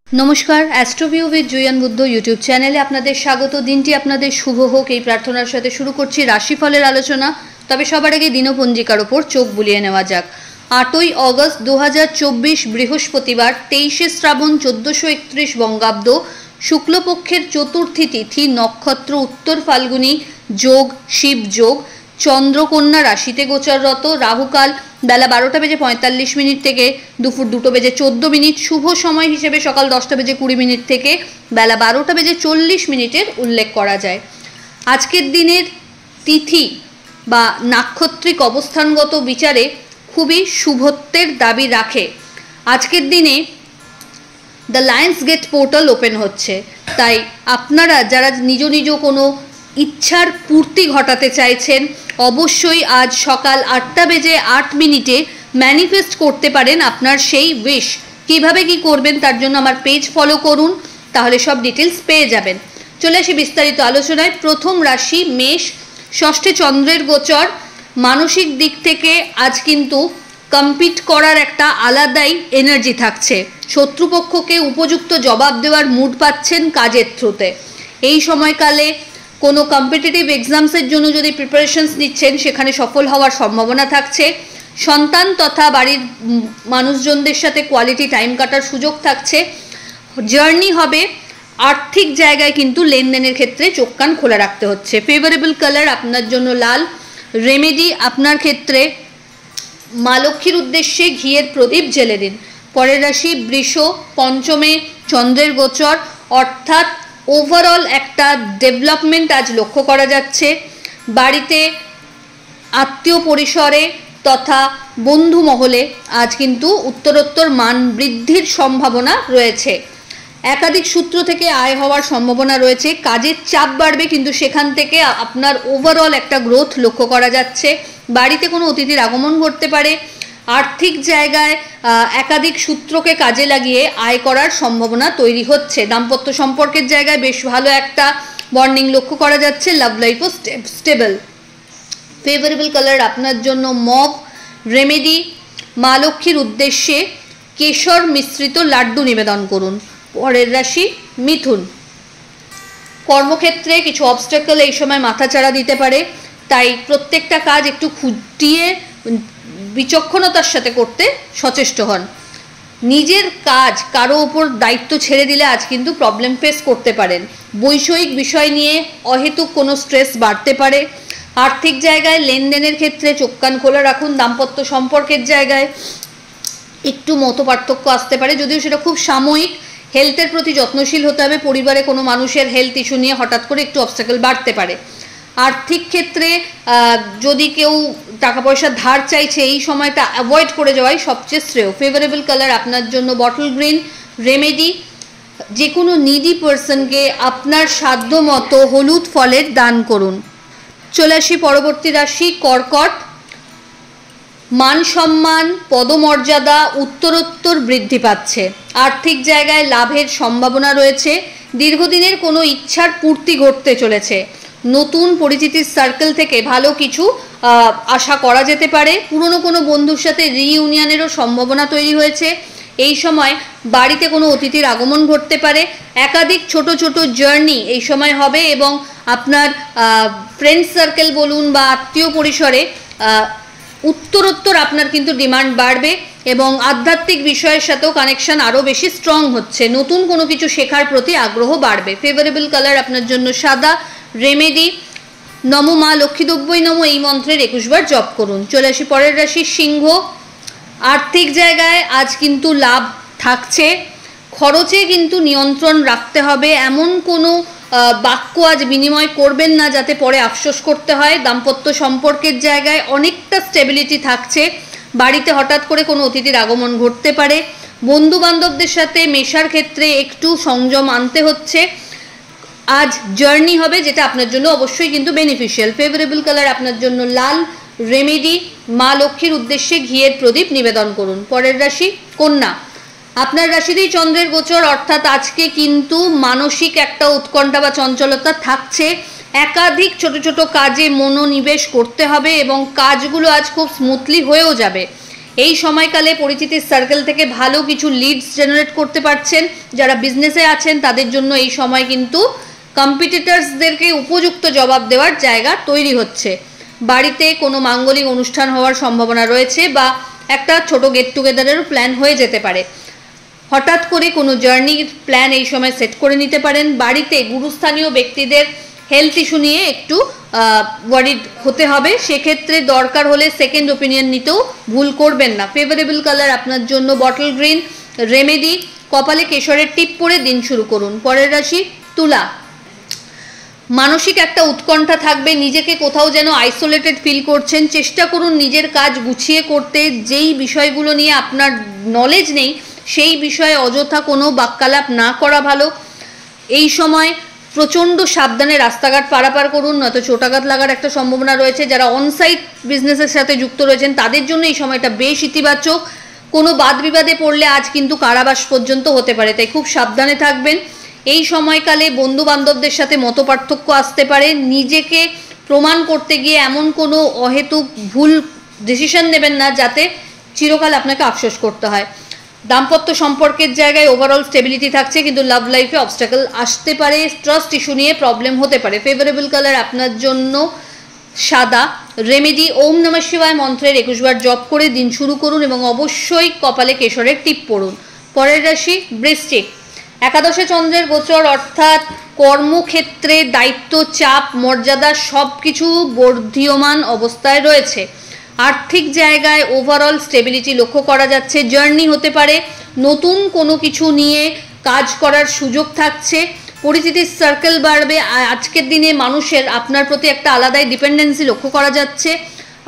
নমস্কার, অ্যাস্ট্রোভিউ with Juan Buddha YouTube চ্যানেলে আপনাদের স্বাগত। দিনটি আপনাদের শুভ হোক এই প্রার্থনার সাথে শুরু করছি রাশিফলের আলোচনা। তবে সবার আগে দিনপঞ্জিকার ওপর চোখ বুলিয়ে নেওয়া যাক। 8ই অগস্ট 2024 বৃহস্পতিবার, 23শে শ্রাবণ 1431 বঙ্গাব্দ, শুক্লপক্ষের চতুর্থী তিথি, নক্ষত্র উত্তর ফাল্গুনী, যোগ শিব যোগ, চন্দ্রকন্যা রাশিতে গোচররত, রাহুকাল বেলা 12:45 থেকে দুপুর 2:14, শুভ সময় হিসেবে সকাল 10:20 থেকে বেলা 12:40 উল্লেখ করা যায়। আজকের দিনের তিথি বা নাক্ষত্রিক অবস্থানগত বিচারে খুবই শুভত্বের দাবি রাখে। আজকের দিনে the lions gate portal open হচ্ছে, তাই আপনারা যারা নিজ নিজ কোনো ইচ্ছার পূর্তি ঘটাতে চাইছেন অবশ্যই আজ সকাল 8:08 ম্যানিফেস্ট করতে পারেন আপনার সেই উইশ। কিভাবে কি করবেন তার জন্য আমার পেজ ফলো করুন, তাহলে সব ডিটেলস পেয়ে যাবেন। চলে আসি বিস্তারিত আলোচনায়। প্রথম রাশি মেষ, ষষ্ঠে চন্দ্রের গোচর। মানসিক দিক থেকে আজ কিন্তু কম্পিট করার একটা আলাদাই এনার্জি থাকছে। শত্রুপক্ষকে উপযুক্ত জবাব দেওয়ার মুড পাচ্ছেন কাজের থ্রুতে। এই সময়কালে কোনো কম্পিটিটিভ এক্সামসের জন্য যদি প্রিপারেশনস নিচ্ছেন সেখানে সফল হওয়ার সম্ভাবনা থাকছে। সন্তান তথা বাড়ির মানুষজনদের সাথে কোয়ালিটি টাইম কাটার সুযোগ থাকছে। জার্নি হবে। আর্থিক জায়গায় কিন্তু লেনদেনের ক্ষেত্রে চোখ কান খোলা রাখতে হচ্ছে। ফেভারেবল কালার আপনার জন্য লাল। রেমেডি আপনার ক্ষেত্রে মা লক্ষ্মীর উদ্দেশ্যে ঘিয়ের প্রদীপ জ্বেলে দিন। পরের রাশি বৃষ, পঞ্চমে চন্দ্রের গোচর, অর্থাৎ ওভারঅল একটা ডেভেলপমেন্ট আজ লক্ষ্য করা যাচ্ছে। বাড়িতে আত্মীয় পরিসরে তথা বন্ধু মহলে আজ কিন্তু উত্তরোত্তর মান বৃদ্ধির সম্ভাবনা রয়েছে। একাধিক সূত্র থেকে আয় হওয়ার সম্ভাবনা রয়েছে। কাজের চাপ বাড়বে, কিন্তু সেখান থেকে আপনার ওভারঅল একটা গ্রোথ লক্ষ্য করা যাচ্ছে। বাড়িতে কোনো অতিথির আগমন ঘটতে পারে। আর্থিক জায়গায় একাধিক সূত্রকে কাজে লাগিয়ে আয় করার সম্ভাবনা তৈরি হচ্ছে। দাম্পত্য সম্পর্কের জায়গায় বেশ ভালো একটা বন্ডিং লক্ষ্য করা যাচ্ছে। লাভ লাইফও স্টেবল। ফেভারেবল কালার আপনার জন্য মভ। রেমেডি মা লক্ষ্মীর উদ্দেশ্যে কেশর মিশ্রিত লাড্ডু নিবেদন করুন। পরের রাশি মিথুন, কর্মক্ষেত্রে কিছু অবস্ট্যাকল এই সময় মাথাচাড়া দিতে পারে, তাই প্রত্যেকটা কাজ একটু খুঁটিয়ে বিচক্ষণতার সাথে করতে সচেষ্ট হন। নিজের কাজ কারো ওপর দায়িত্ব ছেড়ে দিলে আজ কিন্তু প্রবলেম ফেস করতে পারেন। বৈষয়িক বিষয় নিয়ে অহেতুক কোনো স্ট্রেস বাড়তে পারে। আর্থিক জায়গায় লেনদেনের ক্ষেত্রে চোখ কান খোলা রাখুন। দাম্পত্য সম্পর্কের জায়গায় একটু মতপার্থক্য আসতে পারে, যদিও সেটা খুব সাময়িক। হেলথের প্রতি যত্নশীল হতে হবে। পরিবারে কোনো মানুষের হেলথ ইস্যু নিয়ে হঠাৎ করে একটু অবস্ট্যাকল বাড়তে পারে। আর্থিক ক্ষেত্রে যদি কেউ টাকা পয়সা ধার চাইছে এই সময়টা অ্যাভয়েড করে যাওয়াই সবচেয়ে শ্রেয়। ফেভারেবল কালার আপনার জন্য বটল গ্রিন। রেমেডি যে কোনো নিডি পার্সনকে আপনার সাধ্য মতো হলুদ ফলের দান করুন। চলে আসি পরবর্তী রাশি কর্কট। মান সম্মান পদমর্যাদা উত্তরোত্তর বৃদ্ধি পাচ্ছে। আর্থিক জায়গায় লাভের সম্ভাবনা রয়েছে। দীর্ঘদিনের কোনো ইচ্ছার পূর্তি ঘটতে চলেছে। নতুন পরিচিতির সার্কেল থেকে ভালো কিছু আশা করা যেতে পারে। পুরনো কোনো বন্ধুর সাথে রিইউনিয়নেরও সম্ভাবনা তৈরি হয়েছে। এই সময় বাড়িতে কোনো অতিথির আগমন ঘটতে পারে। একাধিক ছোট ছোট জার্নি এই সময় হবে এবং আপনার ফ্রেন্ড সার্কেল বলুন বা আত্মীয় পরিসরে উত্তরোত্তর আপনার কিন্তু ডিমান্ড বাড়বে এবং আধ্যাত্মিক বিষয়ের সাথেও কানেকশন আরও বেশি স্ট্রং হচ্ছে। নতুন কোনো কিছু শেখার প্রতি আগ্রহ বাড়বে। ফেভারেবল কালার আপনার জন্য সাদা। রেমেডি নম মা লক্ষ্মীদ্রব্যই নম এই মন্ত্রের 21 বার জপ করুন। চলে আসি পরের রাশি সিংহ। আর্থিক জায়গায় আজ কিন্তু লাভ থাকছে। খরচে কিন্তু নিয়ন্ত্রণ রাখতে হবে। এমন কোনো বাক্য আজ বিনিময় করবেন না যাতে পরে আফসোস করতে হয়। দাম্পত্য সম্পর্কের জায়গায় অনেকটা স্টেবিলিটি থাকছে। বাড়িতে হঠাৎ করে কোনো অতিথির আগমন ঘটতে পারে। বন্ধু বান্ধবদের সাথে মেশার ক্ষেত্রে একটু সংযম আনতে হচ্ছে। আজ জার্নি হবে যেটা আপনার জন্য অবশ্যই কিন্তু বেনিফিশিয়াল। ফেভারেবল কালার আপনার জন্য লাল। রেমেডি মা লক্ষ্মীর উদ্দেশ্যে ঘিয়ের প্রদীপ নিবেদন করুন। পরের রাশি কন্যা। আপনার রাশিতেই চন্দ্রের গোচর, অর্থাৎ আজকে কিন্তু মানসিক একটা উৎকণ্ঠা বা চঞ্চলতা থাকছে। একাধিক ছোট ছোট কাজে মনোনিবেশ করতে হবে এবং কাজগুলো আজ খুব স্মুথলি হয়েও যাবে। এই সময়কালে পরিচিতির সার্কেল থেকে ভালো কিছু লিডস জেনারেট করতে পারছেন। যারা বিজনেসে আছেন তাদের জন্য এই সময় কিন্তু কম্পিটিটরসদেরকে উপযুক্ত জবাব দেওয়ার জায়গা তৈরি হচ্ছে। বাড়িতে কোনো মাঙ্গলিক অনুষ্ঠান হওয়ার সম্ভাবনা রয়েছে বা একটা ছোট গেট টুগেদারেরও প্ল্যান হয়ে যেতে পারে। হঠাৎ করে কোনো জার্নির প্ল্যান এই সময় সেট করে নিতে পারেন। বাড়িতে গুরুস্থানীয় ব্যক্তিদের হেলথ ইস্যু নিয়ে একটু ওয়ারিড হতে হবে, সেক্ষেত্রে দরকার হলে সেকেন্ড ওপিনিয়ন নিতেও ভুল করবেন না। ফেভারেবল কালার আপনার জন্য বটল গ্রিন। রেমেডি, কপালে কেশরের টিপ পরে দিন শুরু করুন। পরের রাশি তুলা। মানসিক একটা উৎকণ্ঠা থাকবে, নিজেকে কোথাও যেন আইসোলেটেড ফিল করছেন। চেষ্টা করুন নিজের কাজ গুছিয়ে করতে। যেই বিষয়গুলো নিয়ে আপনার নলেজ নেই সেই বিষয়ে অযথা কোনো বাক্যালাপ না করা ভালো। এই সময় প্রচণ্ড সাবধানে রাস্তাঘাট পারাপার করুন, নয়তো চোটাঘাত লাগার একটা সম্ভাবনা রয়েছে। যারা অনসাইট বিজনেসের সাথে যুক্ত রয়েছেন তাদের জন্য এই সময়টা বেশ ইতিবাচক। কোনো বাদ বিবাদে পড়লে আজ কিন্তু কারাবাস পর্যন্ত হতে পারে, তাই খুব সাবধানে থাকবেন। এই সময়কালে বন্ধু বান্ধবদের সাথে মতপার্থক্য আসতে পারে। নিজেকে প্রমাণ করতে গিয়ে এমন কোনো অহেতুক ভুল ডিসিশন নেবেন না যাতে চিরকাল আপনাকে আফসোস করতে হয়। দাম্পত্য সম্পর্কের জায়গায় ওভারঅল স্টেবিলিটি থাকছে, কিন্তু লাভ লাইফে অবস্টাকল আসতে পারে। ট্রাস্ট ইস্যু নিয়ে প্রবলেম হতে পারে। ফেভারেবল কালার আপনার জন্য সাদা। রেমেডি, ওম নমঃ শিবায় মন্ত্রের 21 বার জপ করে দিন শুরু করুন এবং অবশ্যই কপালে কেশরের টিপ পড়ুন। পরের রাশি বৃশ্চিক। একাদশে চন্দ্রের গোচর, অর্থাৎ কর্মক্ষেত্রে দায়িত্ব, চাপ, মর্যাদা সব কিছু বর্ধিয়মান অবস্থায় রয়েছে। আর্থিক জায়গায় ওভারঅল স্টেবিলিটি লক্ষ্য করা যাচ্ছে। জার্নি হতে পারে, নতুন কোনো কিছু নিয়ে কাজ করার সুযোগ থাকছে। পরিচিতির সার্কেল বাড়বে। আজকের দিনে মানুষের আপনার প্রতি একটা আলাদাই ডিপেন্ডেন্সি লক্ষ্য করা যাচ্ছে।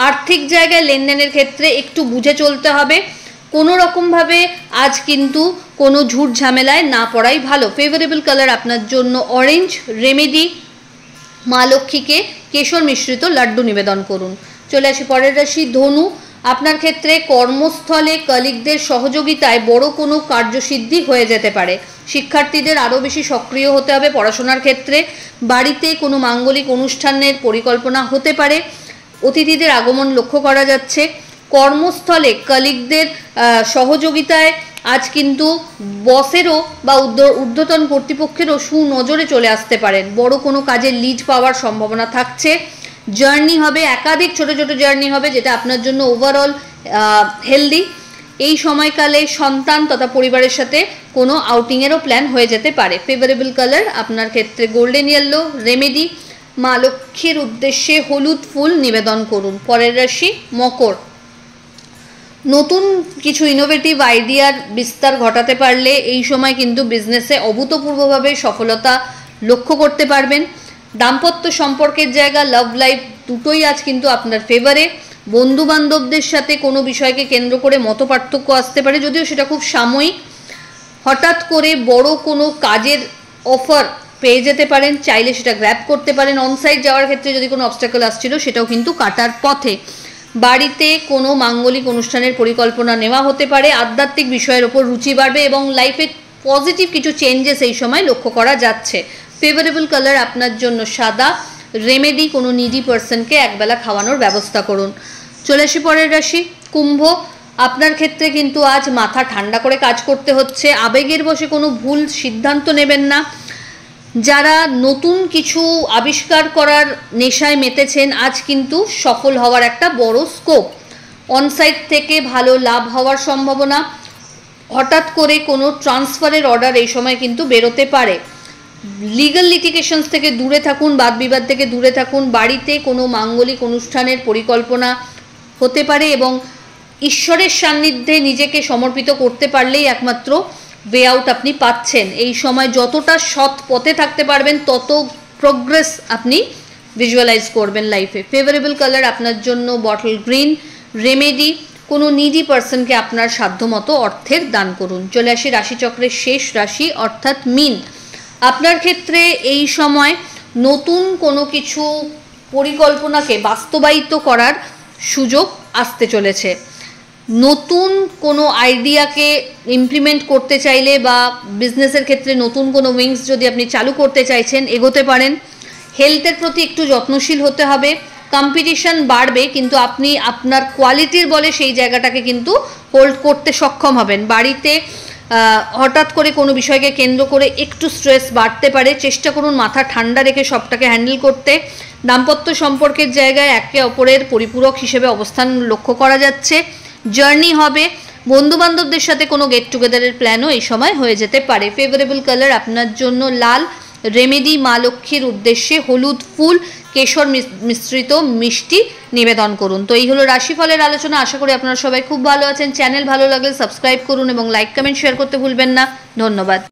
আর্থিক জায়গায় লেনদেনের ক্ষেত্রে একটু বুঝে চলতে হবে। কোনো রকমভাবে আজ কিন্তু কোনো ঝুট ঝামেলায় না পড়াই ভালো। ফেভারেবল কালার আপনার জন্য অরেঞ্জ। রেমেডি, মা লক্ষ্মীকে কেশর মিশ্রিত লাড্ডু নিবেদন করুন। চলে আসি পরের রাশি ধনু। আপনার ক্ষেত্রে কর্মস্থলে কলিগদের সহযোগিতায় বড় কোনো কার্যসিদ্ধি হয়ে যেতে পারে। শিক্ষার্থীদের আরও বেশি সক্রিয় হতে হবে পড়াশোনার ক্ষেত্রে। বাড়িতে কোনো মাঙ্গলিক অনুষ্ঠানের পরিকল্পনা হতে পারে। অতিথিদের আগমন লক্ষ্য করা যাচ্ছে। কর্মস্থলে কলিগদের সহযোগিতায় আজ কিন্তু বসেরও বা ঊর্ধ্বতন কর্তৃপক্ষেরও সুনজরে চলে আসতে পারেন। বড় কোনো কাজের লিড পাওয়ার সম্ভাবনা থাকছে। জার্নি হবে, একাধিক ছোট ছোট জার্নি হবে, যেটা আপনার জন্য ওভারঅল হেলদি। এই সময়কালে সন্তান তথা পরিবারের সাথে কোনো আউটিংয়েরও প্ল্যান হয়ে যেতে পারে। ফেভারেবল কালার আপনার ক্ষেত্রে গোল্ডেন ইয়েলো। রেমেডি, মা লক্ষ্মীর উদ্দেশ্যে হলুদ ফুল নিবেদন করুন। পরের রাশি মকর। নতুন কিছু ইনোভেটিভ আইডিয়ার বিস্তার ঘটাতে পারলে এই সময় কিন্তু বিজনেসে অভূতপূর্বভাবে সফলতা লক্ষ্য করতে পারবেন। দাম্পত্য সম্পর্কের জায়গা, লাভ লাইফ দুটোই আজ কিন্তু আপনার ফেভারে। বন্ধু বান্ধবদের সাথে কোনো বিষয়কে কেন্দ্র করে মতপার্থক্য আসতে পারে, যদিও সেটা খুব সাময়িক। হঠাৎ করে বড় কোনো কাজের অফার পেয়ে যেতে পারেন, চাইলে সেটা গ্র্যাব করতে পারেন। অনসাইট যাওয়ার ক্ষেত্রে যদি কোনো অবস্টাকল আসছিল সেটাও কিন্তু কাটার পথে। বাড়িতে কোনো মাঙ্গলিক অনুষ্ঠানের পরিকল্পনা নেওয়া হতে পারে। আধ্যাত্মিক বিষয়ের ওপর রুচি বাড়বে এবং লাইফে পজিটিভ কিছু চেঞ্জেস এই সময় লক্ষ্য করা যাচ্ছে। ফেভারেবল কালার আপনার জন্য সাদা। রেমেডি, কোনো নিডি পার্সনকে একবেলা খাওয়ানোর ব্যবস্থা করুন। চলে আসি পরের রাশি কুম্ভ। আপনার ক্ষেত্রে কিন্তু আজ মাথা ঠান্ডা করে কাজ করতে হচ্ছে। আবেগের বশে কোনো ভুল সিদ্ধান্ত নেবেন না। যারা নতুন কিছু আবিষ্কার করার নেশায় মেতেছেন আজ কিন্তু সফল হওয়ার একটা বড় স্কোপ। অনসাইট থেকে ভালো লাভ হওয়ার সম্ভাবনা। হঠাৎ করে কোনো ট্রান্সফারের অর্ডার এই সময় কিন্তু বেরোতে পারে। লিগ্যাল লিটিগেশনস থেকে দূরে থাকুন, বাদ বিবাদ থেকে দূরে থাকুন। বাড়িতে কোনো মাঙ্গলিক অনুষ্ঠানের পরিকল্পনা হতে পারে এবং ঈশ্বরের সান্নিধ্যে নিজেকে সমর্পিত করতে পারলেই একমাত্র ওয়ে আউট আপনি পাচ্ছেন। এই সময় যতটা সৎ পথে থাকতে পারবেন তত প্রোগ্রেস আপনি ভিজুয়ালাইজ করবেন লাইফে। ফেভারেবল কালার আপনার জন্য বটল গ্রিন। রেমেডি, কোনো নিডি পার্সনকে আপনার সাধ্যমতো অর্থের দান করুন। চলে আসি রাশিচক্রের শেষ রাশি অর্থাৎ মীন। আপনার ক্ষেত্রে এই সময় নতুন কোনো কিছু পরিকল্পনাকে বাস্তবায়িত করার সুযোগ আসতে চলেছে। নতুন কোনো আইডিয়াকে ইমপ্লিমেন্ট করতে চাইলে বা বিজনেসের ক্ষেত্রে নতুন কোনো উইংস যদি আপনি চালু করতে চাইছেন এগোতে পারেন। হেলথের প্রতি একটু যত্নশীল হতে হবে, কম্পিটিশন বাড়বে, কিন্তু আপনি আপনার কোয়ালিটির বলে সেই জায়গাটাকে কিন্তু হোল্ড করতে সক্ষম হবেন। বাড়িতে হঠাৎ করে কোনো বিষয়কে কেন্দ্র করে একটু স্ট্রেস বাড়তে পারে, চেষ্টা করুন মাথা ঠান্ডা রেখে সবটাকে হ্যান্ডেল করতে। দাম্পত্য সম্পর্কের জায়গায় একে অপরের পরিপূরক হিসেবে অবস্থান লক্ষ্য করা যাচ্ছে। জার্নি হবে, বন্ধুবান্ধবদের সাথে কোনো গেট টুগেদারের প্ল্যানও এই সময় হয়ে যেতে পারে। ফেভারেবল কালার আপনার জন্য লাল। রেমেডি মা লক্ষ্মীর উদ্দেশ্যে হলুদ ফুল, কেশর মিশ্রিত মিষ্টি নিবেদন করুন। তো এই হলো রাশিফলের আলোচনা। আশা করি আপনারা সবাই খুব ভালো আছেন। চ্যানেল ভালো লাগলে সাবস্ক্রাইব করুন এবং লাইক কমেন্ট শেয়ার করতে ভুলবেন না। ধন্যবাদ।